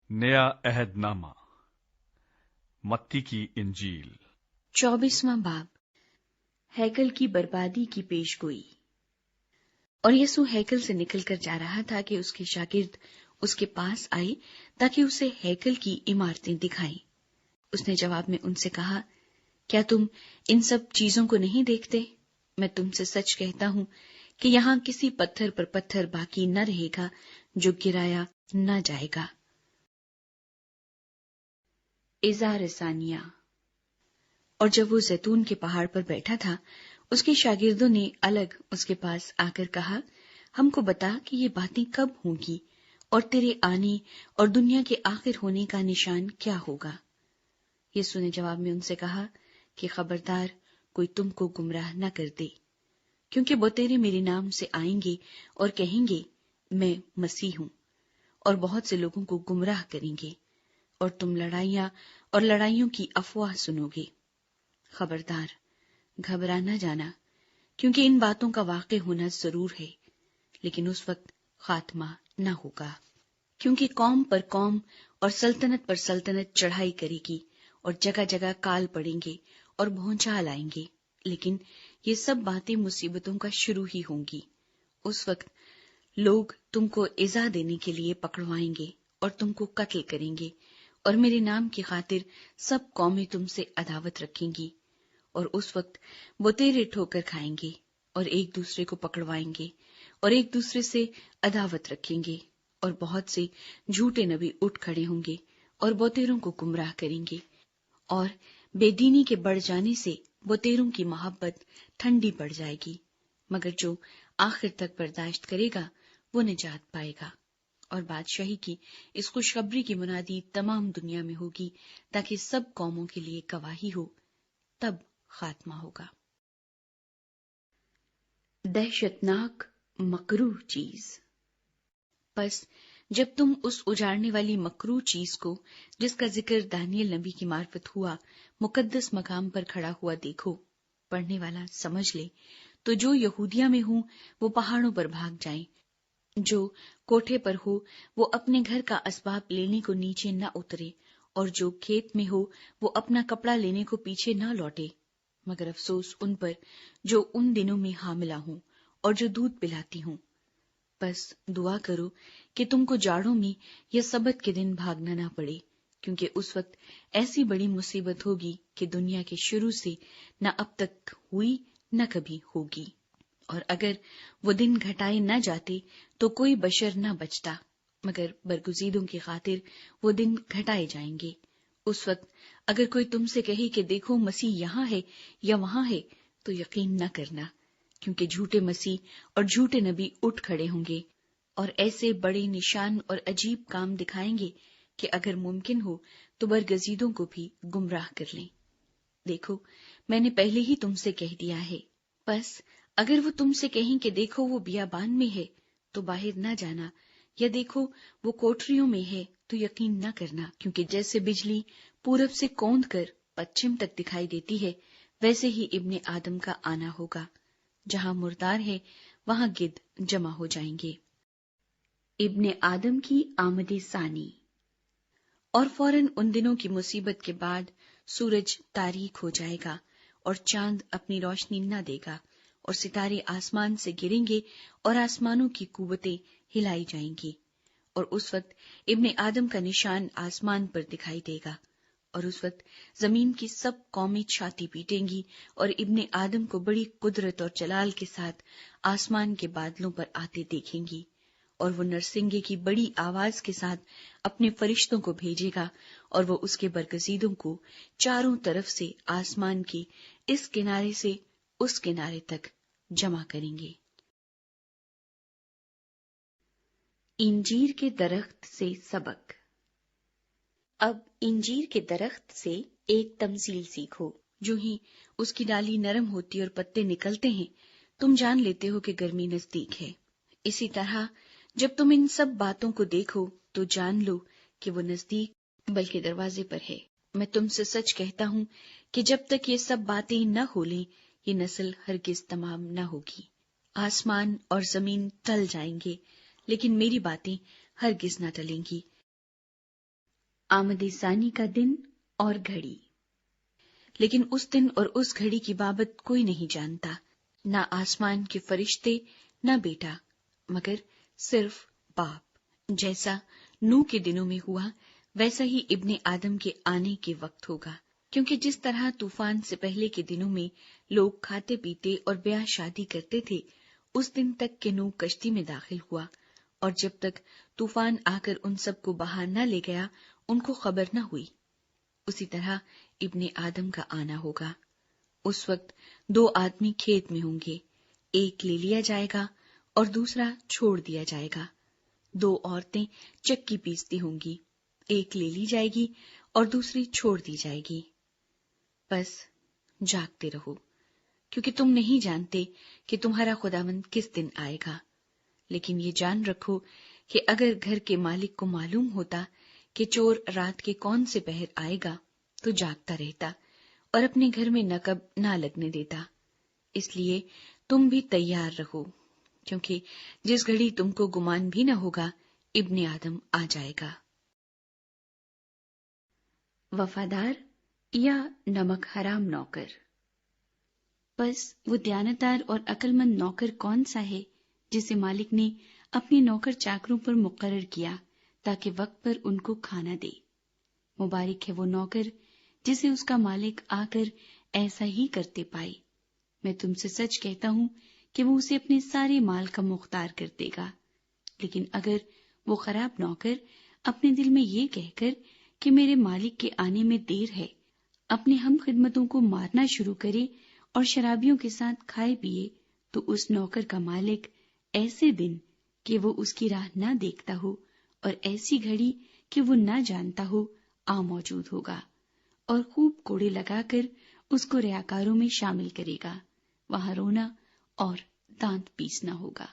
نیا عہد نامہ متی کی انجیل 24واں باب ہیکل کی بربادی کی پیش گوئی۔ اور یسوع ہیکل سے نکل کر جا رہا تھا کہ اس کے شاگرد اس کے پاس آئے تاکہ اسے ہیکل کی عمارتیں دکھائیں۔ اس نے جواب میں ان سے کہا، کیا تم ان سب چیزوں کو نہیں دیکھتے؟ میں تم سے سچ کہتا ہوں کہ یہاں کسی پتھر پر پتھر باقی نہ رہے گا جو گرایا نہ جائے گا۔ اظہار ثانیہ۔ اور جب وہ زیتون کے پہاڑ پر بیٹھا تھا، اس کے شاگردوں نے الگ اس کے پاس آ کر کہا، ہم کو بتا کہ یہ باتیں کب ہوں گی اور تیرے آنے اور دنیا کے آخر ہونے کا نشان کیا ہوگا؟ یسوع نے جواب میں ان سے کہا کہ خبردار کوئی تم کو گمراہ نہ کر دے، کیونکہ بتیرے میرے نام سے آئیں گے اور کہیں گے میں مسیح ہوں، اور بہت سے لوگوں کو گمراہ کریں گے، اور تم لڑائیاں اور لڑائیوں کی افواہ سنو گے۔ خبردار، گھبرا نہ جانا، کیونکہ ان باتوں کا واقع ہونا ضرور ہے، لیکن اس وقت خاتمہ نہ ہوگا۔ کیونکہ قوم پر قوم اور سلطنت پر سلطنت چڑھائی کرے گی، اور جگہ جگہ کال پڑیں گے اور بھونچال آئیں گے، لیکن یہ سب باتیں مصیبتوں کا شروع ہی ہوں گی۔ اس وقت لوگ تم کو ایذا دینے کے لیے پکڑوائیں گے اور تم کو قتل کریں گے، اور میرے نام کی خاطر سب قومیں تم سے عداوت رکھیں گی، اور اس وقت بتیرے ٹھوکر کھائیں گے اور ایک دوسرے کو پکڑوائیں گے اور ایک دوسرے سے عداوت رکھیں گے، اور بہت سے جھوٹے نبی اٹھ کھڑے ہوں گے اور بتیروں کو گمراہ کریں گے، اور بے دینی کے بڑھ جانے سے بتیروں کی محبت ٹھنڈی پڑ جائے گی، مگر جو آخر تک برداشت کرے گا وہ نجات پائے گا۔ اور بادشاہی کی اس خوشخبری کی منادی تمام دنیا میں ہوگی تاکہ سب قوموں کے لیے گواہی ہو، تب خاتمہ ہوگا۔ دہشتناک مکروہ چیز۔ پس جب تم اس اجاڑنے والی مکروہ چیز کو، جس کا ذکر دانیل نبی کی معرفت ہوا، مقدس مقام پر کھڑا ہوا دیکھو، پڑھنے والا سمجھ لے، تو جو یہودیہ میں ہوں وہ پہاڑوں پر بھاگ جائیں، جو کوٹھے پر ہو وہ اپنے گھر کا اسباب لینے کو نیچے نہ اترے، اور جو کھیت میں ہو وہ اپنا کپڑا لینے کو پیچھے نہ لوٹے، مگر افسوس ان پر جو ان دنوں میں حاملہ ہوں اور جو دودھ پلاتی ہوں۔ بس دعا کرو کہ تم کو جاڑوں میں یا سبت کے دن بھاگنا نہ پڑے، کیونکہ اس وقت ایسی بڑی مصیبت ہوگی کہ دنیا کے شروع سے نہ اب تک ہوئی نہ کبھی ہوگی۔ اور اگر وہ دن گھٹائے نہ جاتے تو کوئی بشر نہ بچتا، مگر برگزیدوں کی خاطر وہ دن گھٹائے جائیں گے۔ اس وقت اگر کوئی تم سے کہے کہ دیکھو مسیح یہاں ہے یا وہاں ہے، تو یقین نہ کرنا، کیونکہ جھوٹے مسیح اور جھوٹے نبی اٹھ کھڑے ہوں گے اور ایسے بڑے نشان اور عجیب کام دکھائیں گے کہ اگر ممکن ہو تو برگزیدوں کو بھی گمراہ کر لیں۔ دیکھو، میں نے پہلے ہی تم سے کہہ دیا ہے۔ بس اگر وہ تم سے کہیں کہ دیکھو وہ بیابان میں ہے تو باہر نہ جانا، یا دیکھو وہ کوٹریوں میں ہے تو یقین نہ کرنا، کیونکہ جیسے بجلی پورب سے کوند کر پچھم تک دکھائی دیتی ہے، ویسے ہی ابن آدم کا آنا ہوگا۔ جہاں مردار ہے وہاں گدھ جمع ہو جائیں گے۔ ابن آدم کی آمد ثانی۔ اور فوراً ان دنوں کی مصیبت کے بعد سورج تاریک ہو جائے گا اور چاند اپنی روشنی نہ دے گا، اور ستارے آسمان سے گریں گے اور آسمانوں کی قوتیں ہلائی جائیں گی، اور اس وقت ابن آدم کا نشان آسمان پر دکھائی دے گا، اور اس وقت زمین کی سب قومیں چھاتی پیٹیں گی اور ابن آدم کو بڑی قدرت اور جلال کے ساتھ آسمان کے بادلوں پر آتے دیکھیں گی، اور وہ نرسنگے کی بڑی آواز کے ساتھ اپنے فرشتوں کو بھیجے گا، اور وہ اس کے برگزیدوں کو چاروں طرف سے آسمان کے اس کنارے سے اس کنارے تک جمع کریں گے۔ انجیر کے درخت سے سبق۔ اب انجیر کے درخت سے ایک تمثیل سیکھو۔ جو ہی اس کی ڈالی نرم ہوتی اور پتے نکلتے ہیں، تم جان لیتے ہو کہ گرمی نزدیک ہے۔ اسی طرح جب تم ان سب باتوں کو دیکھو تو جان لو کہ وہ نزدیک بلکہ دروازے پر ہے۔ میں تم سے سچ کہتا ہوں کہ جب تک یہ سب باتیں نہ ہو لیں، یہ نسل ہرگز تمام نہ ہوگی۔ آسمان اور زمین ٹل جائیں گے، لیکن میری باتیں ہرگز نہ ٹلیں گی۔ آمد ثانی کا دن اور گھڑی۔ لیکن اس دن اور اس گھڑی کی بابت کوئی نہیں جانتا، نہ آسمان کے فرشتے نہ بیٹا، مگر صرف باپ۔ جیسا نوح کے دنوں میں ہوا ویسا ہی ابن آدم کے آنے کے وقت ہوگا، کیونکہ جس طرح طوفان سے پہلے کے دنوں میں لوگ کھاتے پیتے اور بیاہ شادی کرتے تھے، اس دن تک کہ نوح کشتی میں داخل ہوا، اور جب تک طوفان آ کر ان سب کو بہا نہ لے گیا ان کو خبر نہ ہوئی، اسی طرح ابن آدم کا آنا ہوگا۔ اس وقت 2 آدمی کھیت میں ہوں گے، ایک لے لیا جائے گا اور دوسرا چھوڑ دیا جائے گا۔ 2 عورتیں چکی پیستی ہوں گی، ایک لے لی جائے گی اور دوسری چھوڑ دی جائے گی۔ بس جاگتے رہو، کیونکہ تم نہیں جانتے کہ تمہارا خداوند کس دن آئے گا۔ لیکن یہ جان رکھو کہ اگر گھر کے مالک کو معلوم ہوتا کہ چور رات کے کون سے پہر آئے گا تو جاگتا رہتا اور اپنے گھر میں نقب نہ لگنے دیتا۔ اس لیے تم بھی تیار رہو، کیونکہ جس گھڑی تم کو گمان بھی نہ ہوگا ابن آدم آ جائے گا۔ وفادار یا نمک حرام نوکر۔ بس وہ دیانتدار اور عقل مند نوکر کون سا ہے جسے مالک نے اپنے نوکر چاکروں پر مقرر کیا تاکہ وقت پر ان کو کھانا دے۔ مبارک ہے وہ نوکر جسے اس کا مالک آ کر ایسا ہی کرتے پائے۔ میں تم سے سچ کہتا ہوں کہ وہ اسے اپنے سارے مال کا مختار کر دے گا۔ لیکن اگر وہ خراب نوکر اپنے دل میں یہ کہہ کر کہ میرے مالک کے آنے میں دیر ہے، اپنے ہم خدمتوں کو مارنا شروع کرے اور شرابیوں کے ساتھ کھائے پیے، تو اس نوکر کا مالک ایسے دن کہ وہ اس کی راہ نہ دیکھتا ہو اور ایسی گھڑی کہ وہ نہ جانتا ہو آ موجود ہوگا، اور خوب کوڑے لگا کر اس کو ریاکاروں میں شامل کرے گا، وہاں رونا اور دانت پیسنا ہوگا۔